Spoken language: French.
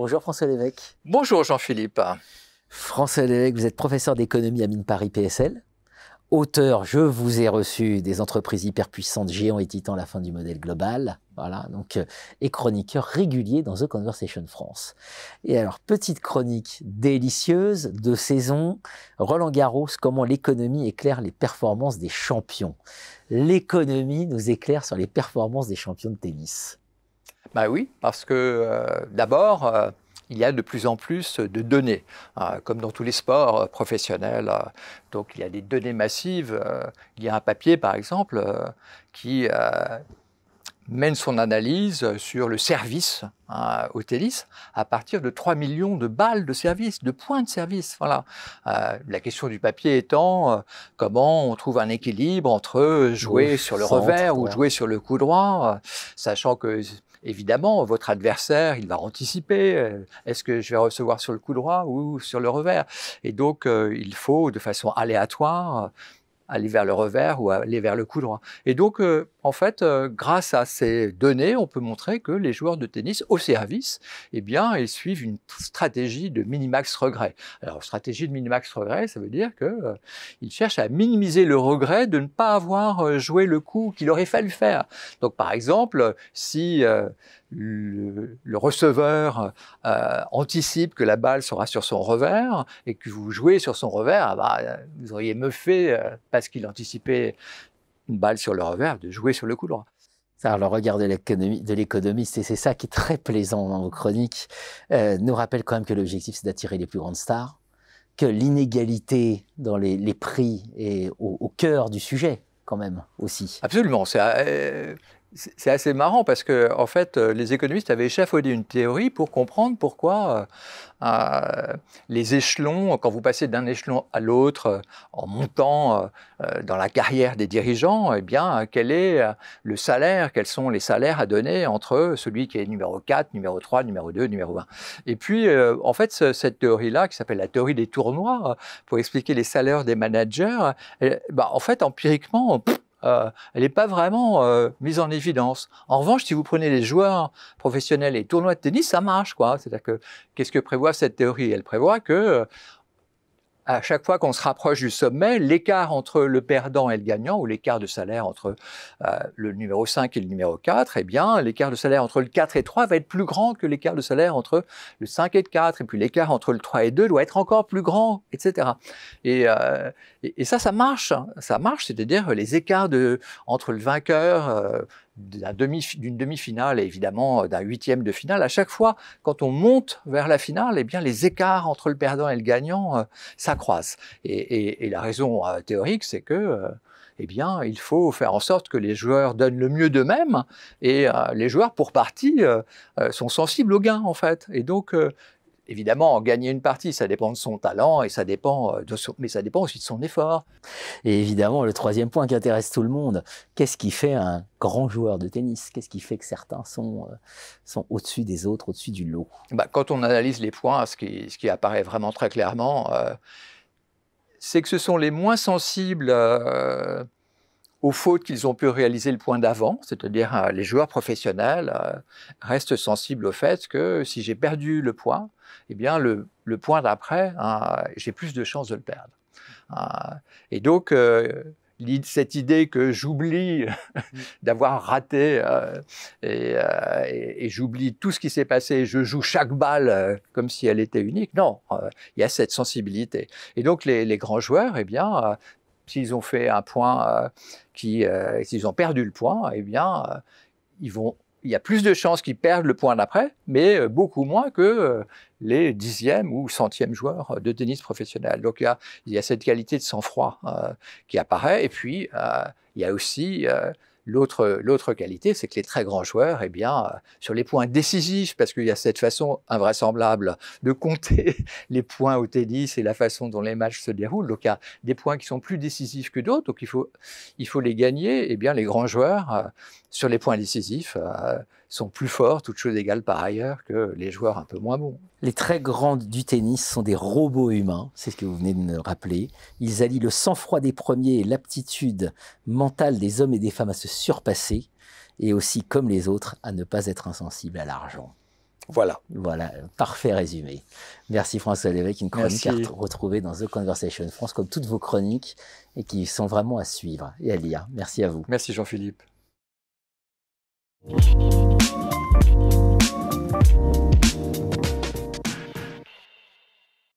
Bonjour François Lévesque. Bonjour Jean-Philippe. François Lévesque, vous êtes professeur d'économie à Mines Paris PSL. Auteur, je vous ai reçu, des entreprises hyperpuissantes, géants et titans, la fin du modèle global. Voilà, donc, et chroniqueur régulier dans The Conversation France. Et alors, petite chronique délicieuse de saison, Roland-Garros, comment l'économie éclaire les performances des champions. L'économie nous éclaire sur les performances des champions de tennis. Bah oui, parce que d'abord, il y a de plus en plus de données, comme dans tous les sports professionnels. Donc il y a des données massives. Il y a un papier, par exemple, qui mène son analyse sur le service au tennis à partir de 3 millions de balles de service, de points de service. Voilà. La question du papier étant comment on trouve un équilibre entre jouer sur le revers ou jouer sur le coup droit, sachant que évidemment, votre adversaire, il va anticiper. Est-ce que je vais recevoir sur le coup droit ou sur le revers? Et donc, il faut, de façon aléatoire, aller vers le revers ou aller vers le coup droit. Et donc, en fait, grâce à ces données, on peut montrer que les joueurs de tennis au service, eh bien, ils suivent une stratégie de minimax regret. Alors, stratégie de minimax regret, ça veut dire qu'ils cherchent à minimiser le regret de ne pas avoir joué le coup qu'il aurait fallu faire. Donc, par exemple, si le receveur anticipe que la balle sera sur son revers et que vous jouez sur son revers, vous auriez mieux fait, parce qu'il anticipait une balle sur le revers, de jouer sur le coup droit. Alors, le regard de l'économiste, et c'est ça qui est très plaisant dans vos chroniques, nous rappelle quand même que l'objectif, c'est d'attirer les plus grandes stars, que l'inégalité dans les prix est au cœur du sujet, quand même, aussi. Absolument. C'est assez marrant parce que, en fait, les économistes avaient échafaudé une théorie pour comprendre pourquoi les échelons, quand vous passez d'un échelon à l'autre en montant dans la carrière des dirigeants, eh bien, quel est le salaire, quels sont les salaires à donner entre celui qui est numéro 4, numéro 3, numéro 2, numéro 1. Et puis, en fait, cette théorie-là, qui s'appelle la théorie des tournois, pour expliquer les salaires des managers, en fait, empiriquement, elle n'est pas vraiment mise en évidence. En revanche, si vous prenez les joueurs professionnels et les tournois de tennis, ça marche, quoi. C'est-à-dire que, qu'est-ce que prévoit cette théorie? Elle prévoit que à chaque fois qu'on se rapproche du sommet, l'écart entre le perdant et le gagnant, ou l'écart de salaire entre le numéro 5 et le numéro 4, eh bien, l'écart de salaire entre le 4 et 3 va être plus grand que l'écart de salaire entre le 5 et le 4, et puis l'écart entre le 3 et 2 doit être encore plus grand, etc. Et ça marche. Ça marche, c'est-à-dire les écarts entre le vainqueur d'une demi-finale et évidemment d'un huitième de finale, à chaque fois, quand on monte vers la finale, eh bien, les écarts entre le perdant et le gagnant s'accroissent. Et la raison théorique, c'est que eh bien, il faut faire en sorte que les joueurs donnent le mieux d'eux-mêmes, et les joueurs, pour partie, sont sensibles au gain, en fait. Et donc, évidemment, gagner une partie, ça dépend de son talent, et ça dépend mais ça dépend aussi de son effort. Et évidemment, le troisième point qui intéresse tout le monde, qu'est-ce qui fait un grand joueur de tennis? Qu'est-ce qui fait que certains sont au-dessus des autres, au-dessus du lot? Quand on analyse les points, ce qui apparaît vraiment très clairement, c'est que ce sont les moins sensibles aux fautes qu'ils ont pu réaliser le point d'avant, c'est-à-dire les joueurs professionnels restent sensibles au fait que si j'ai perdu le point, eh bien le point d'après, j'ai plus de chances de le perdre. Et donc, cette idée que j'oublie d'avoir raté et j'oublie tout ce qui s'est passé, je joue chaque balle comme si elle était unique, non, il y a cette sensibilité. Et donc les grands joueurs, eh bien, s'ils ont fait un point, s'ils ont perdu le point, eh bien, il y a plus de chances qu'ils perdent le point d'après, mais beaucoup moins que les 10e ou 100e joueurs de tennis professionnel. Donc il y a cette qualité de sang-froid qui apparaît. Et puis, il y a aussi l'autre qualité, c'est que les très grands joueurs, eh bien, sur les points décisifs, parce qu'il y a cette façon invraisemblable de compter les points au tennis et la façon dont les matchs se déroulent, donc il y a des points qui sont plus décisifs que d'autres, donc il faut les gagner. Eh bien, les grands joueurs, sur les points décisifs, sont plus forts, toutes choses égales par ailleurs, que les joueurs un peu moins bons. Les très grands du tennis sont des robots humains, c'est ce que vous venez de me rappeler. Ils allient le sang-froid des premiers et l'aptitude mentale des hommes et des femmes à se surpasser, et aussi, comme les autres, à ne pas être insensibles à l'argent. Voilà. Voilà, parfait résumé. Merci François Lévesque, une chronique à retrouver dans The Conversation France, comme toutes vos chroniques, et qui sont vraiment à suivre et à lire. Merci à vous. Merci Jean-Philippe.